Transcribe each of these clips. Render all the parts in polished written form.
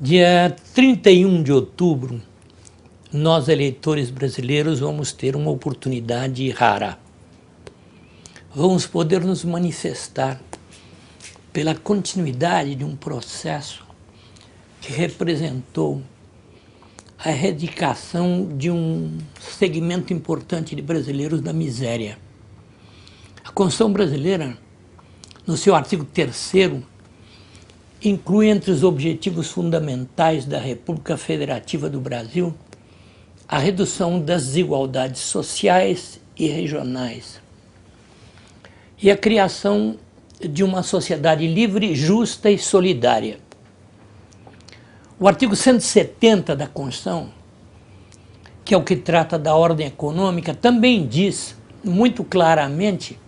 Dia 31 de outubro, nós eleitores brasileiros vamos ter uma oportunidade rara. Vamos poder nos manifestar pela continuidade de um processo que representou a erradicação de um segmento importante de brasileiros da miséria. A Constituição brasileira, no seu artigo 3º, inclui entre os objetivos fundamentais da República Federativa do Brasil a redução das desigualdades sociais e regionais e a criação de uma sociedade livre, justa e solidária. O artigo 170 da Constituição, que é o que trata da ordem econômica, também diz muito claramente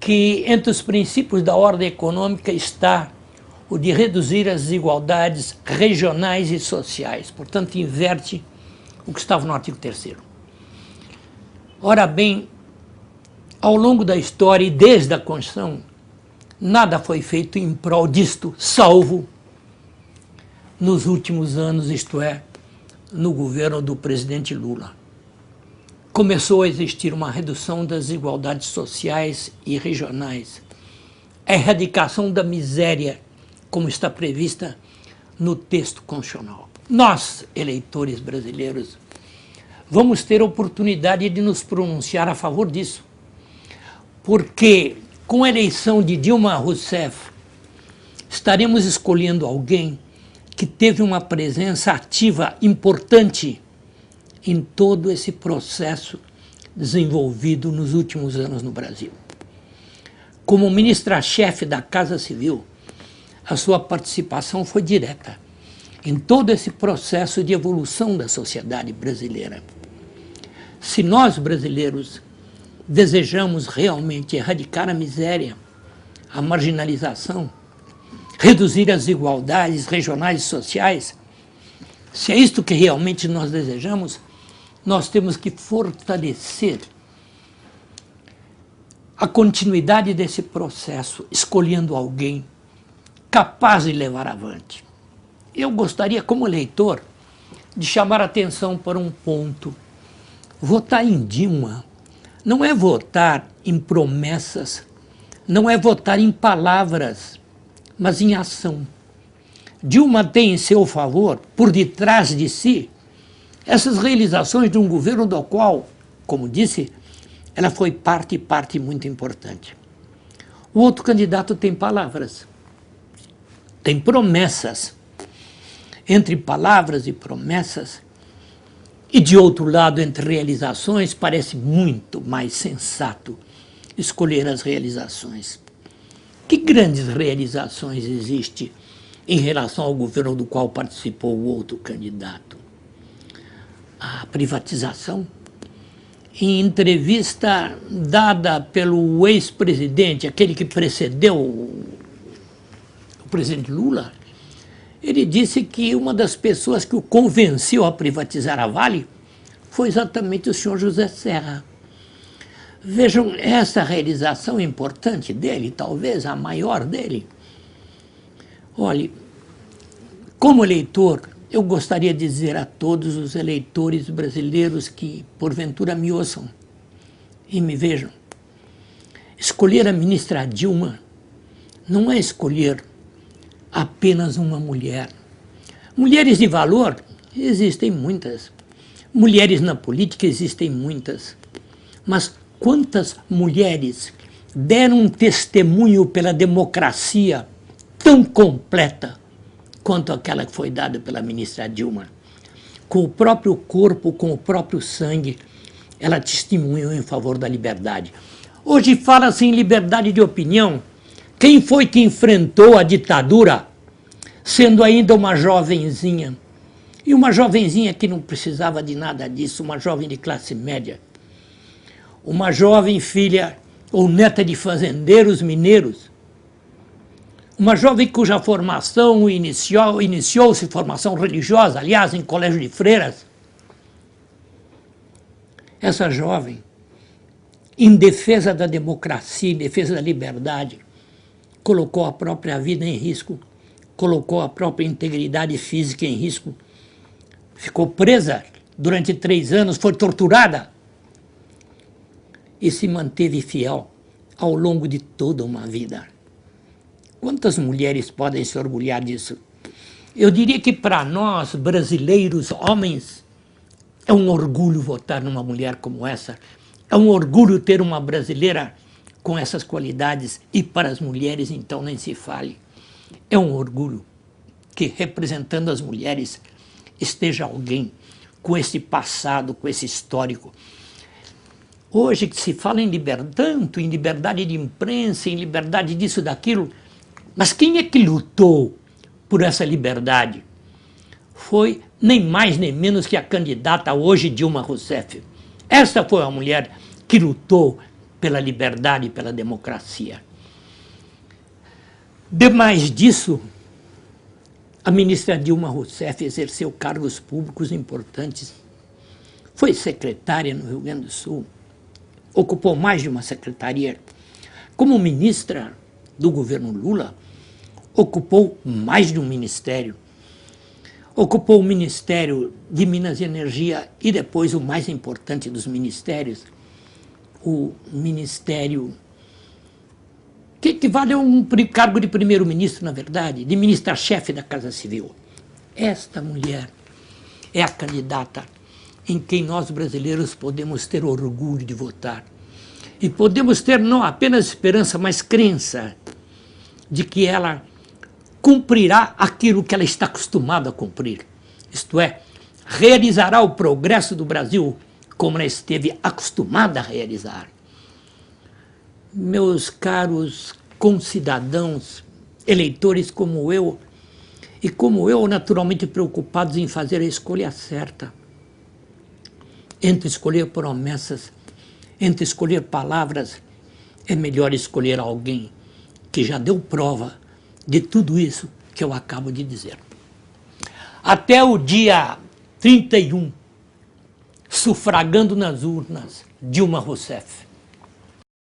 que entre os princípios da ordem econômica está o de reduzir as desigualdades regionais e sociais. Portanto, inverte o que estava no artigo 3º. Ora bem, ao longo da história e desde a Constituição, nada foi feito em prol disto, salvo nos últimos anos, isto é, no governo do presidente Lula. Começou a existir uma redução das desigualdades sociais e regionais, a erradicação da miséria, como está prevista no texto constitucional. Nós, eleitores brasileiros, vamos ter a oportunidade de nos pronunciar a favor disso, porque com a eleição de Dilma Rousseff, estaremos escolhendo alguém que teve uma presença ativa importante em todo esse processo desenvolvido nos últimos anos no Brasil. Como ministra-chefe da Casa Civil, a sua participação foi direta em todo esse processo de evolução da sociedade brasileira. Se nós, brasileiros, desejamos realmente erradicar a miséria, a marginalização, reduzir as desigualdades regionais e sociais, se é isto que realmente nós desejamos, nós temos que fortalecer a continuidade desse processo, escolhendo alguém capaz de levar avante. Eu gostaria, como eleitor, de chamar a atenção para um ponto. Votar em Dilma não é votar em promessas, não é votar em palavras, mas em ação. Dilma tem em seu favor, por detrás de si, essas realizações de um governo do qual, como disse, ela foi parte muito importante. O outro candidato tem palavras, tem promessas. Entre palavras e promessas, e de outro lado, entre realizações, parece muito mais sensato escolher as realizações. Que grandes realizações existem em relação ao governo do qual participou o outro candidato? A privatização. Em entrevista dada pelo ex-presidente, aquele que precedeu o presidente Lula, ele disse que uma das pessoas que o convenceu a privatizar a Vale foi exatamente o senhor José Serra. Vejam, essa realização importante dele, talvez a maior dele. Olhe, como eleitor, eu gostaria de dizer a todos os eleitores brasileiros que, porventura, me ouçam e me vejam, escolher a ministra Dilma não é escolher apenas uma mulher. Mulheres de valor existem muitas. Mulheres na política existem muitas. Mas quantas mulheres deram um testemunho pela democracia tão completa quanto aquela que foi dada pela ministra Dilma? Com o próprio corpo, com o próprio sangue, ela testemunhou em favor da liberdade. Hoje fala-se em liberdade de opinião. Quem foi que enfrentou a ditadura, sendo ainda uma jovenzinha? E uma jovenzinha que não precisava de nada disso, uma jovem de classe média. Uma jovem filha ou neta de fazendeiros mineiros. Uma jovem cuja formação iniciou-se formação religiosa, aliás, em colégio de freiras. Essa jovem, em defesa da democracia, em defesa da liberdade, colocou a própria vida em risco colocou a própria integridade física em risco, ficou presa durante 3 anos, foi torturada e se manteve fiel ao longo de toda uma vida. Quantas mulheres podem se orgulhar disso? Eu diria que para nós, brasileiros, homens, é um orgulho votar numa mulher como essa. É um orgulho ter uma brasileira com essas qualidades, e para as mulheres, então, nem se fale. É um orgulho que, representando as mulheres, esteja alguém com esse passado, com esse histórico. Hoje que se fala em tanto em liberdade de imprensa, em liberdade disso, daquilo, mas quem é que lutou por essa liberdade? Foi nem mais nem menos que a candidata hoje Dilma Rousseff. Essa foi a mulher que lutou pela liberdade e pela democracia. Demais disso, a ministra Dilma Rousseff exerceu cargos públicos importantes. Foi secretária no Rio Grande do Sul, ocupou mais de uma secretaria. Como ministra do governo Lula, ocupou mais de um ministério. Ocupou o Ministério de Minas e Energia e depois o mais importante dos ministérios, o Ministério que equivale a um cargo de primeiro-ministro, na verdade, de ministra-chefe da Casa Civil. Esta mulher é a candidata em quem nós brasileiros podemos ter orgulho de votar. E podemos ter não apenas esperança, mas crença de que ela cumprirá aquilo que ela está acostumada a cumprir. Isto é, realizará o progresso do Brasil como ela esteve acostumada a realizar. Meus caros concidadãos, eleitores como eu, e como eu, naturalmente preocupados em fazer a escolha certa, entre escolher promessas, entre escolher palavras, é melhor escolher alguém que já deu prova de tudo isso que eu acabo de dizer. Até o dia 31, sufragando nas urnas, Dilma Rousseff.